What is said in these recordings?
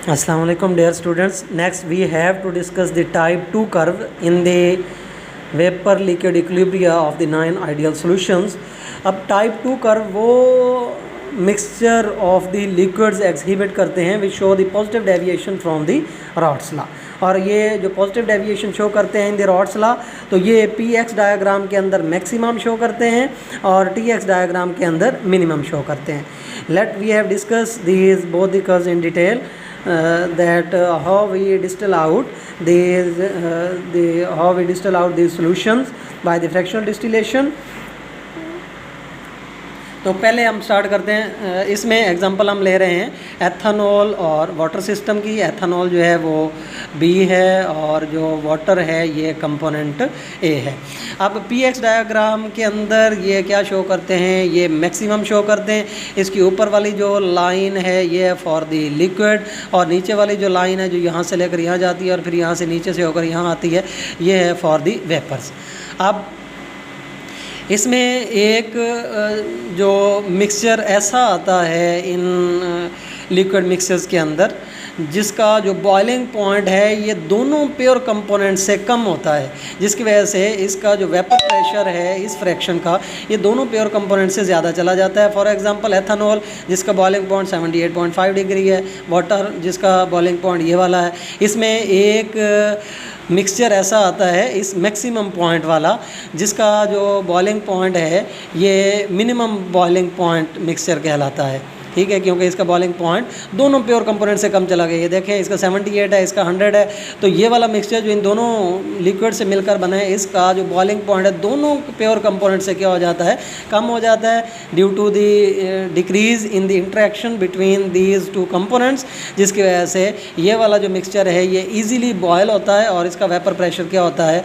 Assalamualaikum dear students. Next we have to discuss the type 2 curve in the vapor liquid equilibria of the 9 ideal solutions. अब type 2 curve वो mixture of the liquids exhibit करते हैं which show the positive deviation from the Raoult's law. और ये जो positive deviation show करते हैं in the rods law, तो ये पी एक्स डायग्राम के अंदर मैक्सिमम शो करते हैं और टी एक्स डायग्राम के अंदर मिनिमम शो करते हैं. Let we have discuss these both the curves in detail. That how we distill out these solutions by the fractional distillation. तो पहले हम स्टार्ट करते हैं. इसमें एग्जांपल हम ले रहे हैं एथेनॉल और वाटर सिस्टम की. एथेनॉल जो है वो बी है और जो वाटर है ये कंपोनेंट ए है. अब पी एक्स डायग्राम के अंदर ये क्या शो करते हैं, ये मैक्सिमम शो करते हैं. इसकी ऊपर वाली जो लाइन है ये है फॉर द लिक्विड और नीचे वाली जो लाइन है जो यहाँ से लेकर यहाँ जाती है और फिर यहाँ से नीचे से होकर यहाँ आती है ये है फॉर द वेपर्स. अब इसमें एक जो मिक्सचर ऐसा आता है इन लिक्विड मिक्सचर्स के अंदर जिसका जो बॉइलिंग पॉइंट है ये दोनों प्योर कंपोनेंट से कम होता है, जिसकी वजह से इसका जो वेपर प्रेशर है इस फ्रैक्शन का ये दोनों प्योर कंपोनेंट से ज़्यादा चला जाता है. फॉर एग्जांपल एथेनॉल जिसका बॉइलिंग पॉइंट 78.5 डिग्री है, वाटर जिसका बॉइलिंग पॉइंट ये वाला है. इसमें एक मिक्सचर ऐसा आता है इस मैक्सिमम पॉइंट वाला जिसका जो बॉइलिंग पॉइंट है ये मिनिमम बॉइलिंग पॉइंट मिक्सचर कहलाता है. ठीक है, क्योंकि इसका बॉइलिंग पॉइंट दोनों प्योर कंपोनेंट से कम चला गया. ये देखें इसका 78 है, इसका 100 है. तो ये वाला मिक्सचर जो इन दोनों लिक्विड से मिलकर बना है इसका जो बॉइलिंग पॉइंट है दोनों प्योर कंपोनेंट से क्या हो जाता है, कम हो जाता है due to the decrease in the interaction between these two components, जिसकी वजह से ये वाला जो मिक्सचर है ये ईजिली बॉयल होता है और इसका वेपर प्रेशर क्या होता है,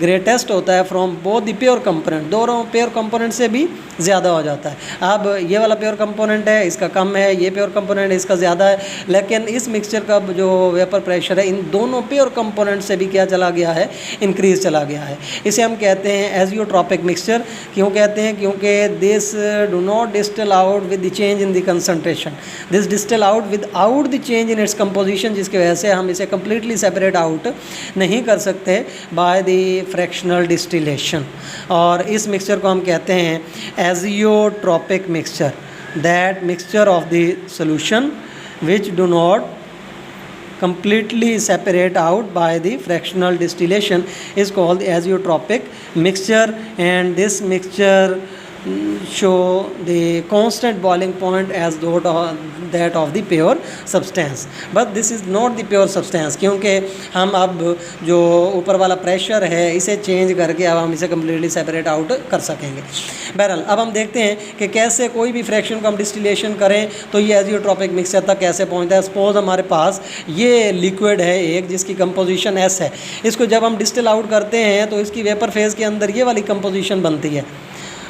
ग्रेटेस्ट होता है from both the pure component. दोनों प्योर कंपोनेंट से भी ज़्यादा हो जाता है. अब ये वाला प्योर कंपोनेंट है इसका कम है, ये प्योर कंपोनेंट इसका ज़्यादा है, लेकिन इस मिक्सचर का जो वेपर प्रेशर है इन दोनों प्योर कंपोनेंट से भी क्या चला गया है, इंक्रीज चला गया है. इसे हम कहते हैं एजियोट्रॉपिक मिक्सचर. क्यों कहते हैं, क्योंकि this do not distil out with the change in the concentration, this distil out without the change in its composition, जिसकी वजह से हम इसे कम्प्लीटली सेपरेट आउट नहीं कर सकते बाय द फ्रैक्शनल डिस्टिलेशन. और इस मिक्सचर को हम कहते हैं azeotropic mixture. That mixture of the solution which do not completely separate out by the fractional distillation is called azeotropic mixture, and this mixture show the constant boiling point as that of the pure substance, but this is not the pure substance. क्योंकि हम अब जो ऊपर वाला pressure है इसे change करके अब हम इसे कम्प्लीटली सेपरेट आउट कर सकेंगे. बहरहाल अब हम देखते हैं कि कैसे कोई भी फ्रैक्शन को हम डिस्टिलेशन करें तो ये एजियोट्रॉपिक मिक्सचर तक कैसे पहुंचता है. सपोज हमारे पास ये लिक्विड है एक जिसकी कंपोजिशन एस है, इसको जब हम डिस्टिल आउट करते हैं तो इसकी वेपर फेज़ के अंदर ये वाली कंपोजिशन बनती है.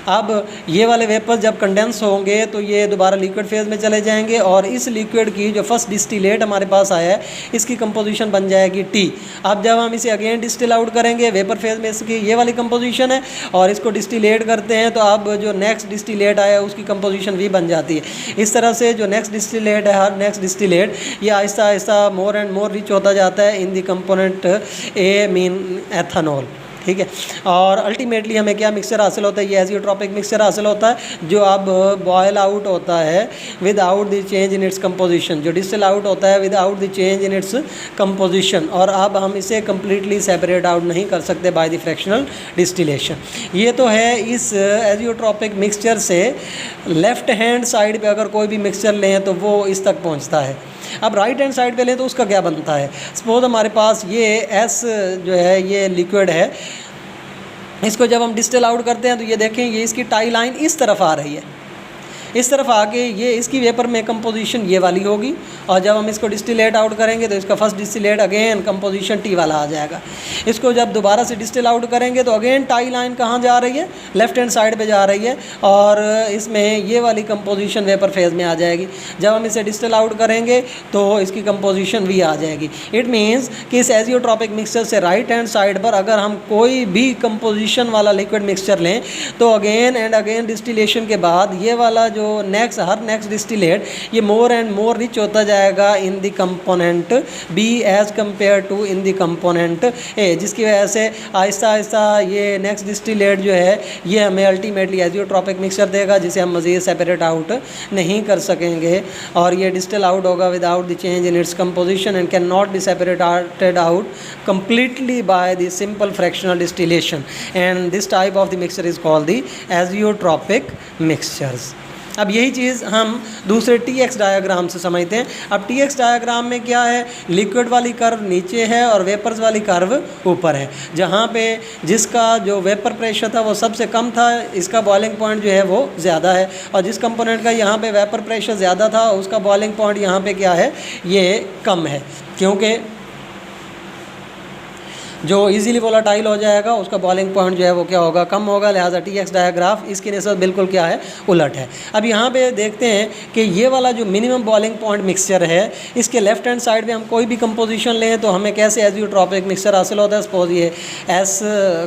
अब ये वाले वेपर्स जब कंडेंस होंगे तो ये दोबारा लिक्विड फेज़ में चले जाएंगे और इस लिक्विड की जो फर्स्ट डिस्टिलेट हमारे पास आया है इसकी कंपोजिशन बन जाएगी टी. अब जब हम इसे अगेन डिस्टिल आउट करेंगे वेपर फेज़ में इसकी ये वाली कंपोजिशन है और इसको डिस्टिलेट करते हैं तो अब जो नेक्स्ट डिस्टिलेट आया है उसकी कंपोजिशन भी बन जाती है. इस तरह से जो नेक्स्ट डिस्टिलेट है हर नेक्स्ट डिस्टिलेट ये Aahista Aahista more and more rich होता जाता है इन the component A mean ethanol. ठीक है, और अल्टीमेटली हमें क्या मिक्सचर हासिल होता है, ये एजियोट्रॉपिक मिक्सचर हासिल होता है जो अब बॉयल आउट होता है without the change in its composition, जो डिस्टिल आउट होता है without the change in its composition. और अब हम इसे कम्प्लीटली सेपरेट आउट नहीं कर सकते बाय द फ्रैक्शनल डिस्टिलेशन. ये तो है इस एजियोट्रॉपिक मिक्सचर से. लेफ़्ट हैंड साइड पे अगर कोई भी मिक्सचर लें तो वो इस तक पहुँचता है. अब राइट हैंड साइड पे लें तो उसका क्या बनता है. सपोज हमारे पास ये एस जो है ये लिक्विड है, इसको जब हम डिस्टिल आउट करते हैं तो ये देखें ये इसकी टाई लाइन इस तरफ आ रही है, इस तरफ आके ये इसकी वेपर में कंपोजिशन ये वाली होगी और जब हम इसको डिस्टिलेट आउट करेंगे तो इसका first distillate again composition T वाला आ जाएगा. इसको जब दोबारा से डिस्टिल आउट करेंगे तो अगेन टाई लाइन कहाँ जा रही है, लेफ़्ट हैंड साइड पे जा रही है और इसमें ये वाली कंपोजिशन वेपर फेज़ में आ जाएगी. जब हम इसे डिस्टिल आउट करेंगे तो इसकी कंपोजिशन भी आ जाएगी. इट मीन्स कि इस एजियोट्रॉपिक मिक्सचर से राइट हैंड साइड पर अगर हम कोई भी कंपोजिशन वाला लिक्विड मिक्सचर लें तो अगेन एंड अगेन डिस्टिलेशन के बाद ये वाला जो जो नेक्स्ट डिस्टिलेट ये मोर एंड मोर रिच होता जाएगा in the component B as compare to in the component A, जिसकी वजह से आहिस्ता आहिस्ता ये नेक्स्ट डिस्टिलेट जो है ये हमें अल्टीमेटली एजियोट्रॉपिक मिक्सचर देगा, जिसे हम मज़ीद सेपरेट आउट नहीं कर सकेंगे, और ये डिस्टिल आउट होगा without the change in its composition and can not be separated out completely by the simple fractional distillation, and this type of the mixture is called the azeotropic mixtures. अब यही चीज़ हम दूसरे TX diagram से समझते हैं। अब TX diagram में क्या है, लिक्विड वाली कर्व नीचे है और वेपर्स वाली कर्व ऊपर है, जहाँ पे जिसका जो वेपर प्रेशर था वो सबसे कम था, इसका बॉइलिंग पॉइंट जो है वो ज़्यादा है, और जिस कंपोनेंट का यहाँ पे वेपर प्रेशर ज़्यादा था उसका बॉइलिंग पॉइंट यहाँ पे क्या है, ये कम है, क्योंकि जो इजीली वोलाटाइल हो जाएगा उसका बॉइलिंग पॉइंट जो है वो क्या होगा, कम होगा, लिहाजा TX डायग्राफ इसकी निस्बत बिल्कुल क्या है, उलट है। अब यहाँ पे देखते हैं कि ये वाला जो मिनिमम बॉइलिंग पॉइंट मिक्सचर है, इसके लेफ्ट हैंड साइड पे हम कोई भी कंपोजिशन लें तो हमें कैसे एजियोट्रॉपिक मिक्सचर हासिल होता है। सपोज ये एस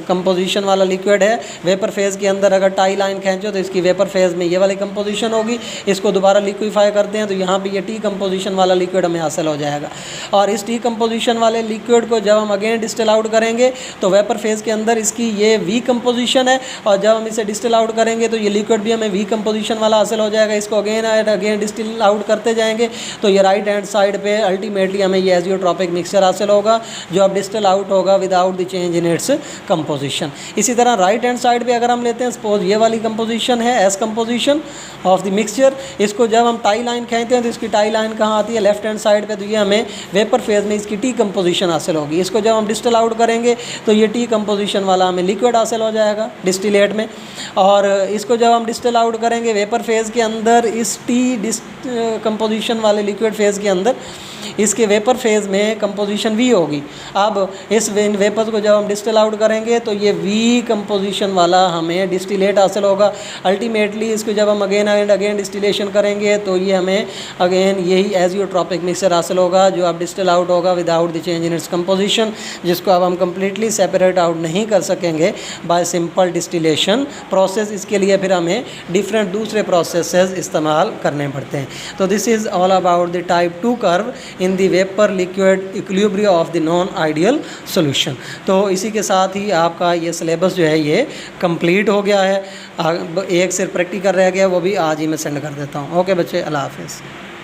कंपोजिशन वाला लिक्विड है, वेपर फेज़ के अंदर अगर टाई लाइन खींचो तो इसकी वेपर फेज़ में ये वाली कंपोजिशन होगी, इसको दोबारा लिक्विफाई करते हैं तो यहाँ पर ये टी कंपोजिशन वाला लिक्विड हमें हासिल हो जाएगा, और इस टी कंपोजिशन वाले लिक्विड को जब हम अगेन डिस्टिल आउट करेंगे तो वेपर फेज़ के अंदर इसकी ये वी कंपोजिशन है, और जब हम इसे डिस्टिल आउट करेंगे तो ये लिक्विड भी हमें वी कंपोजिशन वाला हासिल हो जाएगा। इसको again and again distil out करते जाएंगे तो ये राइट हैंड साइड पे अल्टीमेटली हमें ये एजियोट्रॉपिक मिक्सचर हासिल होगा, जो अब डिस्टिल आउट होगा without the change in its composition. इसी तरह राइट हैंड साइड पे अगर हम लेते हैं, सपोज ये वाली कंपोजिशन है S composition of the mixture, इसको जब हम टाई लाइन खींचते हैं तो इसकी टाई लाइन कहाँ आती है, लेफ्ट हैंड साइड पे, तो ये हमें वेपर फेज़ में इसकी टी कंपोजिशन हासिल होगी। इसको जब हम डिस्टिल आउट करेंगे तो ये टी कंपोजिशन वाला हमें लिक्विड हासिल हो जाएगा डिस्टिलेट में, और इसको जब हम डिस्टिल आउट करेंगे वेपर फेज़ के अंदर, इस टी कंपोजिशन वाले लिक्विड फेज़ के अंदर इसके वेपर फेज़ में कंपोजिशन वी होगी। अब इस वेपर्स को जब हम डिस्टिल आउट करेंगे तो ये वी कंपोजिशन वाला हमें डिस्टिलेट हासिल होगा। अल्टीमेटली इसको जब हम अगेन एंड अगेन डिस्टिलेशन करेंगे तो ये हमें अगेन यही एजियोट्रॉपिक मिक्सचर हासिल होगा, जो अब डिस्टिल आउट होगा without the change in its composition, जिसको अब हम कम्प्लीटली सेपरेट आउट नहीं कर सकेंगे बाय सिंपल डिस्टिलेशन प्रोसेस। इसके लिए फिर हमें डिफरेंट दूसरे प्रोसेसेस इस्तेमाल करने पड़ते हैं। तो this is all about the type 2 curve in the vapour liquid equilibrium of the non ideal solution. तो इसी के साथ ही आपका ये सिलेबस जो है ये कंप्लीट हो गया है। एक सिर्फ प्रैक्टिकल रह गया, वो भी आज ही मैं सेंड कर देता हूँ। ओके बच्चे, अल्लाह हाफिज़।